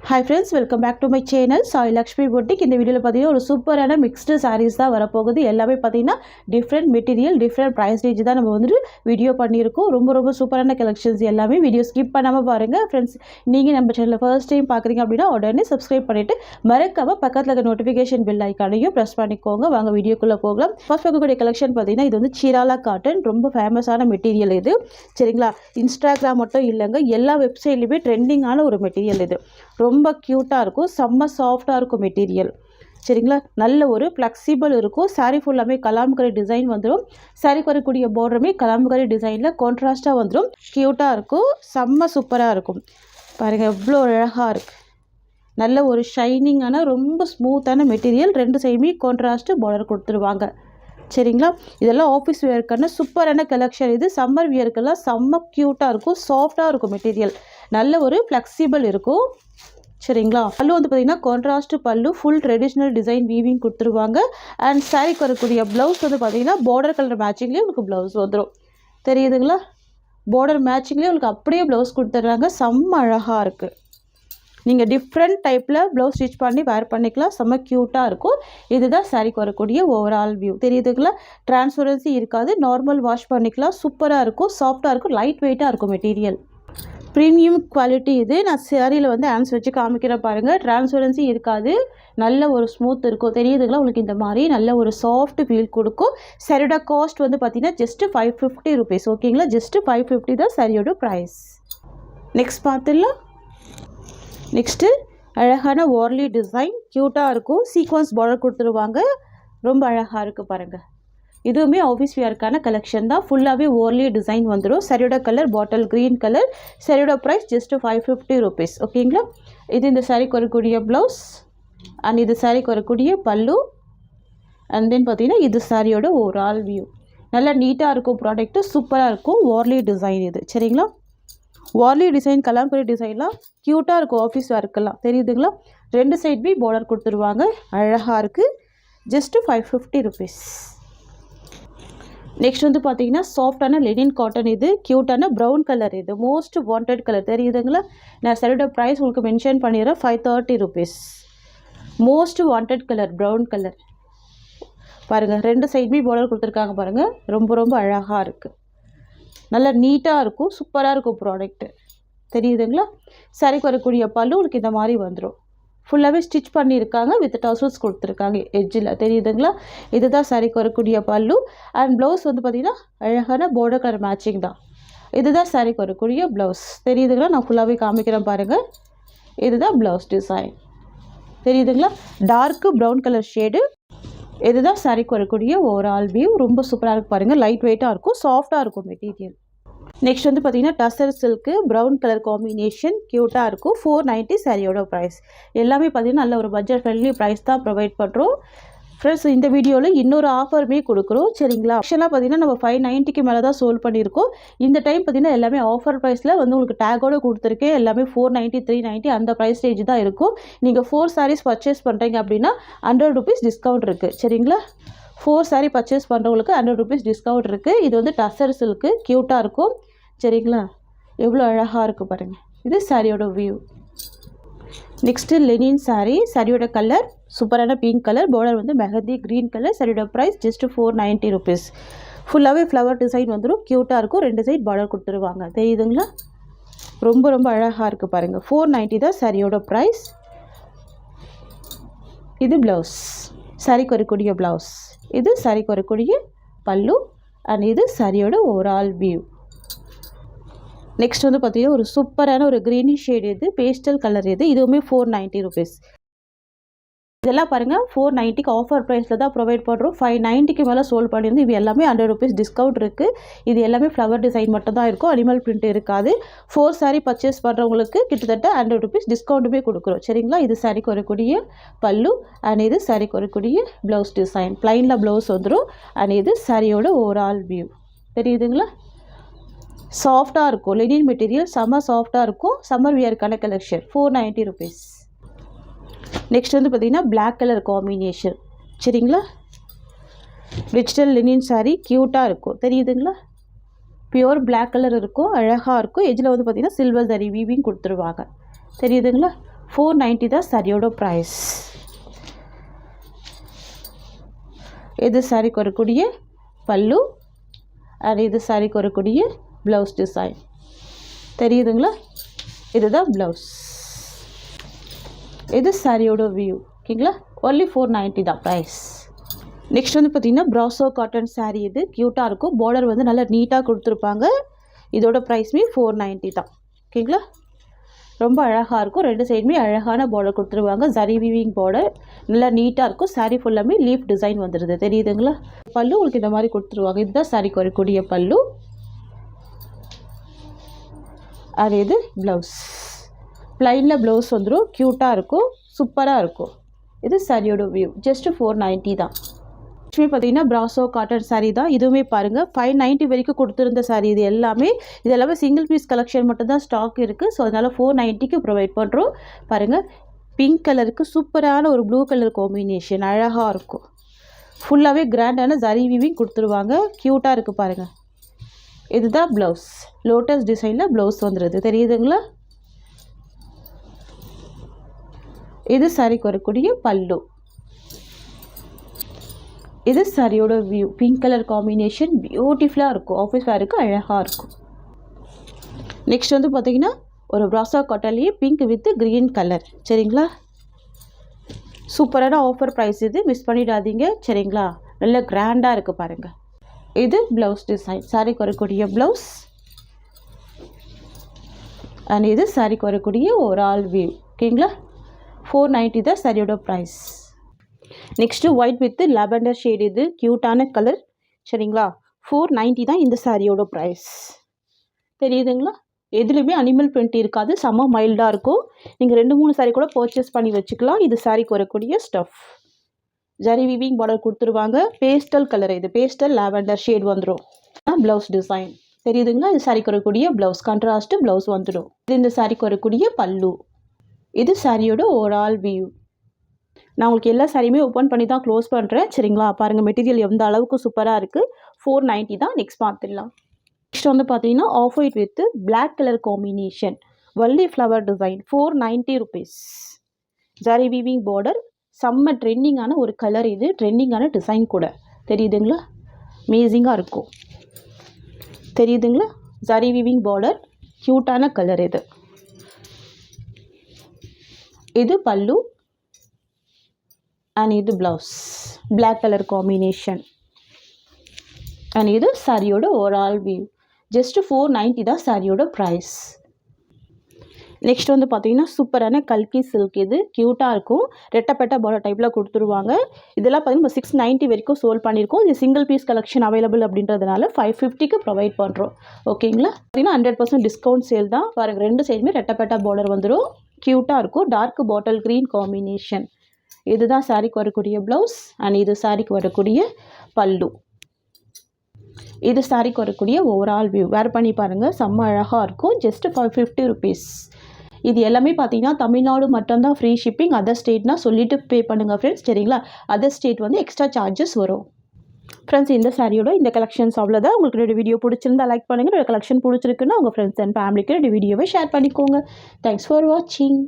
Hi friends, welcome back to my channel Sai Lakshmi Boutique. இந்த வீடியோல பாத்தீங்கன்னா ஒரு சூப்பரான மிக்ஸ்டு sarees தான் வரப்போகுது. எல்லாமே பாத்தீங்கன்னா different material, different price range தான் நம்ம வந்து வீடியோ பண்ணியிருக்கோம். ரொம்ப சூப்பரான கலெக்ஷன்ஸ் எல்லாமே வீடியோ ஸ்கிப் பண்ணாம பாருங்க. ஃப்ரெண்ட்ஸ், நீங்க நம்ம சேனலை ஃபர்ஸ்ட் டைம் பாக்குறீங்க அப்படின்னா உடனே சப்ஸ்கிரைப் பண்ணிட்டு மறக்காம பக்கத்துல இருக்க நோட்டிஃபிகேஷன் பெல் ஐகானையும் பிரஸ் பண்ணிக்கோங்க. வாங்க வீடியோக்குள்ள போகலாம். ஃபர்ஸ்ட் பார்க்கக்கூடிய கலெக்ஷன் பாத்தீங்கன்னா இது வந்து சீராலா காட்டன், ரொம்ப ஃபேமஸான மெட்டீரியல் இது. சரிங்களா? இன்ஸ்டாகிராம் மட்டும் இல்லைங்க, எல்லா வெப்சைட்லையுமே ட்ரெண்டிங்கான ஒரு மெட்டீரியல் இது. ரொம்ப க்யூட்டாக இருக்கும், செம்ம சாஃப்டாக இருக்கும் மெட்டீரியல். சரிங்களா? நல்ல ஒரு ஃப்ளெக்சிபிள் இருக்கும். சாரீ ஃபுல்லாமே கலாம்கரி டிசைன் வந்துடும். சாரீக்கு வரக்கூடிய பார்டருமே கலாம்கரி டிசைனில் கான்ட்ராஸ்ட்டாக வந்துடும். க்யூட்டாக இருக்கும், செம்ம சூப்பராக இருக்கும். பாருங்கள் எவ்வளோ அழகாக இருக்குது. நல்ல ஒரு ஷைனிங்கான ரொம்ப ஸ்மூத்தான மெட்டீரியல். ரெண்டு சைடுமே கான்ட்ராஸ்ட்டு பார்டர் கொடுத்துருவாங்க. சரிங்களா? இதெல்லாம் ஆஃபீஸ் வியர்க்கான சூப்பரான கலெக்ஷன். இது சம்மர் வியர்க்கெல்லாம் செம்ம க்யூட்டாக இருக்கும், சாஃப்டாக இருக்கும் மெட்டீரியல். நல்ல ஒரு ஃப்ளெக்சிபிள் இருக்கும். சரிங்களா? பல்லு வந்து பார்த்திங்கன்னா கான்ட்ராஸ்ட் பல்லு, ஃபுல் ட்ரெடிஷ்னல் டிசைன் வீவிங் கொடுத்துருவாங்க. அண்ட் சாரீக்கு வரக்கூடிய ப்ளவுஸ் வந்து பார்த்திங்கன்னா பார்டர் கலர் மேட்சிங்லேயே உங்களுக்கு ப்ளவுஸ் வந்துடும். தெரியுதுங்களா? பார்டர் மேட்சிங்லேயே உங்களுக்கு அப்படியே ப்ளவுஸ் கொடுத்துட்றாங்க. செம்ம அழகாக இருக்குது. நீங்கள் டிஃப்ரெண்ட் டைப்பில் ப்ளவுஸ் ஸ்டிச் பண்ணி வேர் பண்ணிக்கலாம். செம்ம க்யூட்டாக இருக்கும். இதுதான் சாரீக்கு வரக்கூடிய ஓவரால் வியூ. தெரியுதுங்களா? டிரான்ஸ்பரன்சி இருக்காது, நார்மல் வாஷ் பண்ணிக்கலாம். சூப்பராக இருக்கும், சாஃப்டாக இருக்கும், லைட் வெயிட்டாக இருக்கும் மெட்டீரியல். ப்ரீமியம் குவாலிட்டி இது. நான் சாரியில் வந்து ஹேண்ட்ஸ் வச்சு காமிக்கிறேன் பாருங்கள். டிரான்ஸ்பரன்சி இருக்காது, நல்ல ஒரு ஸ்மூத் இருக்கும். தெரியுதுங்களா? உங்களுக்கு இந்த மாதிரி நல்ல ஒரு சாஃப்ட் ஃபீல் கொடுக்கும். சாரியோட காஸ்ட் வந்து பார்த்தீங்கன்னா ஜஸ்ட்டு 550 rupees. ஓகேங்களா? ஜஸ்ட்டு 550 தான் சாரியோட ப்ரைஸ். நெக்ஸ்ட் பார்த்துடலாம். நெக்ஸ்ட்டு அழகான வார்லி டிசைன், க்யூட்டாக இருக்கும். சீக்வன்ஸ் பார்டர் கொடுத்துருவாங்க. ரொம்ப அழகாக இருக்குது பாருங்கள். இதுவுமே ஆஃபீஸ் வியர்க்கான கலெக்ஷன் தான். ஃபுல்லாகவே வார்லி டிசைன் வந்துடும். சரியோட கலர் பாட்டில் க்ரீன் கலர். சரியோட ப்ரைஸ் ஜஸ்ட்டு 550 rupees. ஓகேங்களா? இது இந்த சாரீக்கு வரக்கூடிய ப்ளவுஸ் அண்ட் இது சாரீக்கு வரக்கூடிய பல்லு. அண்ட் தென் பார்த்தீங்கன்னா இது சாரியோட ஓவரால் வியூ. நல்லா நீட்டாக இருக்கும் ப்ராடக்ட்டு, சூப்பராக இருக்கும். வார்லி டிசைன் இது. சரிங்களா? வார்லி டிசைன், கலாம்பரி டிசைன்லாம் க்யூட்டாக இருக்கும் ஆஃபீஸ் ஒர்க்கெல்லாம். தெரியுதுங்களா? ரெண்டு சைட்மே பார்டர் கொடுத்துருவாங்க. அழகாக இருக்குது. Just 550 rupees. நெக்ஸ்ட் வந்து பார்த்தீங்கன்னா சாஃப்டான லெனின் காட்டன். இது க்யூட்டான ப்ரௌன் கலர். இது மோஸ்ட் வாண்டட் கலர். தெரியுதுங்களா? நான் சரியோட ப்ரைஸ் உங்களுக்கு மென்ஷன் பண்ணிடுறேன். 530 rupees. Most wanted colour brown colour. பாருங்கள், ரெண்டு சைடுமே பார்டர் கொடுத்துருக்காங்க பாருங்கள். ரொம்ப அழகாக இருக்குது. நல்லா நீட்டாக இருக்கும், சூப்பராக இருக்கும் ப்ராடக்ட்டு. தெரியுதுங்களா? சாரிக்கு வரக்கூடிய பல்லு உங்களுக்கு இந்த மாதிரி வந்துடும். ஃபுல்லாகவே ஸ்டிச் பண்ணியிருக்காங்க, வித் டசல்ஸ் கொடுத்துருக்காங்க எட்ஜில். தெரியுதுங்களா? இதுதான் சாரிக்கு வரக்கூடிய பல்லு. அண்ட் ப்ளவுஸ் வந்து பார்த்திங்கன்னா அழகான பார்டர் கலர் மேட்சிங் தான். இதுதான் சாரிக்கு வரக்கூடிய ப்ளவுஸ். தெரியுதுங்களா? நான் ஃபுல்லாகவே காமிக்கிறேன் பாருங்கள். இதுதான் ப்ளவுஸ் டிசைன். தெரியுதுங்களா? Torque brown colour shade. இதுதான் சாரிக்கு வரக்கூடிய ஓவரால் வியூ. ரொம்ப சூப்பராக இருக்குது பாருங்கள். லைட் வெயிட்டாக இருக்கும், சாஃப்டாக இருக்கும் மெட்டீரியல். நெக்ஸ்ட் வந்து பார்த்தீங்கன்னா tussar silk brown colour combination, க்யூட்டாக இருக்கும். 490 சாரியோட ப்ரைஸ். எல்லாமே பார்த்தீங்கன்னா நல்ல ஒரு பட்ஜெட் ஃப்ரெண்ட்லி ப்ரைஸ் தான் ப்ரொவைட் பண்ணுறோம். ஃப்ரெண்ட்ஸ், இந்த வீடியோவில் இன்னொரு ஆஃபருமே கொடுக்குறோம். சரிங்களா? ஆக்சுவலாக பார்த்தீங்கன்னா நம்ம 590க்கு மேலே தான் சோல் பண்ணியிருக்கோம். இந்த டைம் பார்த்தீங்கன்னா எல்லாமே ஆஃபர் ப்ரைஸில் வந்து உங்களுக்கு டேக்கோடு கொடுத்துருக்கேன். எல்லாமே 490, 390 அந்த ப்ரைஸ் ரேஞ்ச் தான் இருக்கும். நீங்கள் 4 sarees பர்ச்சேஸ் பண்ணுறீங்க அப்படின்னா 100 rupees டிஸ்கவுண்ட் இருக்குது. சரிங்களா? 4 saree பர்ச்சேஸ் பண்ணுறவங்களுக்கு 100 rupees டிஸ்கவுண்ட் இருக்குது. இது வந்து டசர் சில்க்கு, க்யூட்டாக இருக்கும். சரிங்களா? எவ்வளோ அழகாக இருக்குது பாருங்கள். இது சாரியோட வியூ. Next Lenin sari. சாரியோட கலர் சூப்பரான பிங்க் கலர். பார்டர் வந்து மெஹந்தி க்ரீன் கலர். சாரியோட ப்ரைஸ் ஜஸ்ட்டு 490 rupees. ஃபுல்லாகவே ஃப்ளவர் டிசைன் வந்துடும். க்யூட்டாக இருக்கும். ரெண்டு சைட் பார்டர் கொடுத்துருவாங்க. தெரியுதுங்களா? ரொம்ப அழகாக இருக்குது பாருங்கள். 490 தான் சாரியோட ப்ரைஸ். இது ப்ளவுஸ், சாரிக்கு வரக்கூடிய ப்ளவுஸ். இது சாரிக்கு வரக்கூடிய பல்லு. அண்ட் இது சாரியோட ஓவரால் வியூ. நெக்ஸ்ட் வந்து பார்த்தீங்கன்னா ஒரு சூப்பரான ஒரு க்ரீனிஷ் ஷேட். இது பேஸ்டல் கலர். இதுவுமே 490 rupees. இதெல்லாம் பாருங்கள் 490க்கு ஆஃபர் ப்ரைஸில் தான் ப்ரொவைட் பண்ணுறோம். 590க்கு மேலே சோல் பண்ணியிருந்து இது எல்லாமே 100 rupees டிஸ்கவுண்ட் இருக்குது. இது எல்லாமே ஃப்ளவர் டிசைன் மட்டும் தான் இருக்கும், அனிமல் பிரிண்ட் இருக்காது. 4 saree பர்ச்சேஸ் பண்ணுறவங்களுக்கு கிட்டத்தட்ட 100 rupees டிஸ்கவுண்ட்டுமே கொடுக்குறோம். சரிங்களா? இது சாரிக்கு வரக்கூடிய பல்லு. அண்ட் இது சாரிக்கு வரக்கூடிய ப்ளவுஸ் டிசைன். ப்ளைனில் ப்ளவுஸ் வந்துடும். அண்ட் இது சாரியோட ஓவரால் வியூ. தெரியுதுங்களா? சாஃப்டாக இருக்கும். லெனின் மெட்டீரியல் செம்ம சாஃப்டாக இருக்கும். சம்மர் வியர்க்கான கலெக்ஷன். 490 rupees. நெக்ஸ்ட் வந்து பார்த்திங்கன்னா பிளாக் கலர் காம்பினேஷன். சரிங்களா? டிஜிட்டல் லெனின் சாரீ, க்யூட்டாக இருக்கும். தெரியுதுங்களா? பியூர் பிளாக் கலர் இருக்கும், அழகாக இருக்கும். எஜ்ஜில் வந்து பார்த்திங்கன்னா சில்வர் ஜரி வீவிங் கொடுத்துருவாங்க. தெரியுதுங்களா? 490 தான் சாரியோட ப்ரைஸ். இது சாரிக்கு வரக்கூடிய பல்லு அண்ட் இது சாரிக்கு வரக்கூடிய ப்ளவுஸ் டிசைன் தெரியுதுங்களா? இதுதான் ப்ளவுஸ். இது சாரியோட வியூ. ஓகேங்களா? ஒன்லி 490 தான் ப்ரைஸ். நெக்ஸ்ட் வந்து பார்த்திங்கன்னா ப்ராசோ காட்டன் சாரீ. இது க்யூட்டாக இருக்கும். பார்டர் வந்து நல்லா நீட்டாக கொடுத்துருப்பாங்க. இதோட ப்ரைஸ்மே 490 தான். ஓகேங்களா? ரொம்ப அழகாக இருக்கும். ரெண்டு சைடுமே அழகான பார்டர் கொடுத்துருவாங்க. ஜரி வீவிங் பார்டர் நல்லா நீட்டாக இருக்கும். சாரீ ஃபுல்லாமே லீஃப் டிசைன் வந்துடுது. தெரியுதுங்களா? பல்லு உங்களுக்கு இந்த மாதிரி கொடுத்துருவாங்க. இதுதான் சாரிக்கு வரக்கூடிய பல்லு. அது இது ப்ளவுஸ். ப்ளைனில் ப்ளவுஸ் வந்துடும். க்யூட்டாக இருக்கும். சூப்பராக இருக்கும். இது சாரியோட வியூ. ஜஸ்ட் 490 தான். ஆக்சுவலி பார்த்தீங்கன்னா ப்ராசோ காட்டன் சாரீ தான். இதுவுமே பாருங்கள் 590 வரைக்கும் கொடுத்துருந்த சாரீ. இது எல்லாமே சிங்கிள் பீஸ் கலெக்ஷன் மட்டும்தான் ஸ்டாக் இருக்குது. ஸோ அதனால் 490க்கு ப்ரொவைட் பண்ணுறோம். பாருங்கள், பிங்க் கலருக்கு சூப்பரான ஒரு ப்ளூ கலர் காம்பினேஷன் அழகாக இருக்கும். ஃபுல்லாகவே கிராண்டான ஜரி வீவிங் கொடுத்துருவாங்க. க்யூட்டாக இருக்குது பாருங்கள். இதுதான் ப்ளவுஸ். லோட்டஸ் டிசைனில் ப்ளவுஸ் வந்துடுது. தெரியுதுங்களா? இது சாரிக்கு வரக்கூடிய பல்லு. இது சாரியோட வியூ. பிங்க் கலர் காம்பினேஷன் பியூட்டிஃபுல்லாக இருக்கும். ஆஃபீஸ் வேருக்கு அழகாக இருக்கும். நெக்ஸ்ட் வந்து பார்த்திங்கன்னா ஒரு ப்ராசோ காட்டன்லேயே பிங்க் வித் க்ரீன் கலர். சரிங்களா? சூப்பரான ஆஃபர் ப்ரைஸ். இது மிஸ் பண்ணிடாதீங்க. சரிங்களா? நல்ல கிராண்டாக இருக்குது பாருங்கள். இது ப்ளவுஸ் டிசைன். சாரிக்கு வரக்கூடிய ப்ளவுஸ் அண்ட் இது சாரிக்கு வரக்கூடிய ஒரு ஆல் வியூ. ஓகேங்களா? 490 தான் சாரியோட price. Next white with lavender shade. இது க்யூட்டான கலர். சரிங்களா? 490 தான் இந்த சாரியோட ப்ரைஸ். தெரியுதுங்களா? எதுலேயுமே அனிமல் பிரிண்ட் இருக்காது. செம்ம மைல்டாக இருக்கும். நீங்கள் 2-3 சாரீ கூட பர்ச்சேஸ் பண்ணி வச்சுக்கலாம். இது சாரிக்கு வரக்கூடிய ஸ்டஃப். ஜரி வீவிங் பார்டர் கொடுத்துருவாங்க. Pastel colour. இது பேஸ்டல் லாவெண்டர் ஷேட் வந்துடும். ப்ளவுஸ் டிசைன் தெரியுதுங்களா? இது சாரிக்கு வரக்கூடிய ப்ளவுஸ். கான்ட்ராஸ்ட்டு ப்ளவுஸ் வந்துடும். இது இந்த சாரிக்கு வரக்கூடிய பல்லு. இது சாரியோட ஓவரால் வியூ. நான் உங்களுக்கு எல்லா சாரியுமே ஓப்பன் பண்ணி தான் க்ளோஸ் பண்ணுறேன். சரிங்களா? பாருங்கள், மெட்டீரியல் எந்த அளவுக்கு சூப்பராக இருக்குது. 490 தான். நெக்ஸ்ட் பார்த்துடலாம். நெக்ஸ்ட் வந்து பார்த்தீங்கன்னா off white with black colour combination வள்ளி flower design. 490 rupees. Zari weaving border. செம்ம ட்ரெண்டிங்கான ஒரு கலர். இது ட்ரெண்டிங்கான டிசைன் கூட. தெரியுதுங்களா? அமேசிங்காக இருக்கும். தெரியுதுங்களா? Zari weaving border. க்யூட்டான கலர் இது. இது பல்லு அண்ட் இது blouse. Black colour combination and இது சாரியோட ஓவரால் வியூ. ஜஸ்ட் 490 தான் சாரியோட ப்ரைஸ். நெக்ஸ்ட் வந்து பார்த்தீங்கன்னா சூப்பரான கல்கி சில்க். இது க்யூட்டாக இருக்கும். ரெட்டப்பட்ட பார்டர் டைப்பில் கொடுத்துருவாங்க. இதெல்லாம் பார்த்தீங்கன்னா 690 வரைக்கும் சோல்ட் பண்ணியிருக்கோம். இது சிங்கிள் பீஸ் கலெக்ஷன் அவைலபிள் அப்படின்றதுனால 550க்கு ப்ரொவைட் பண்ணுறோம். ஓகேங்களா? பார்த்தீங்கன்னா 100% டிஸ்கவுண்ட் சேல் தான். பாருங்கள், ரெண்டு சைடுமே ரெட்டப்பட்ட பார்டர் வந்துடும். க்யூட்டாக இருக்கும். Dark bottle green combination. இதுதான் சாரிக்கு வரக்கூடிய ப்ளவுஸ் அண்ட் இது சாரிக்கு வரக்கூடிய பல்லு. இது சாரிக்கு வரக்கூடிய ஓவரால் வியூ. வேர் பண்ணி பாருங்கள், செம்ம அழகாக இருக்கும். Just 550 rupees. இது எல்லாமே பார்த்தீங்கன்னா தமிழ்நாடு மட்டும்தான் ஃப்ரீ ஷிப்பிங். அதர் ஸ்டேட்னா சொல்லிவிட்டு பே பண்ணுங்கள் ஃப்ரெண்ட்ஸ். சரிங்களா? அதர் ஸ்டேட் வந்து எக்ஸ்ட்ரா சார்ஜஸ் வரும். ஃப்ரெண்ட்ஸ், இந்த சாரியோட இந்த கலெக்ஷன்ஸ் அவ்வளோதான். உங்களுக்கு என்னோட வீடியோ பிடிச்சிருந்தா லைக் பண்ணுங்கள். என்னோட கலெக்ஷன் பிடிச்சிருக்குன்னா உங்கள் ஃப்ரெண்ட்ஸ் அண்ட் ஃபேமிலிக்கு என்னோட வீடியோவை ஷேர் பண்ணிக்கோங்க. தேங்க்ஸ் ஃபார் வாட்சிங்.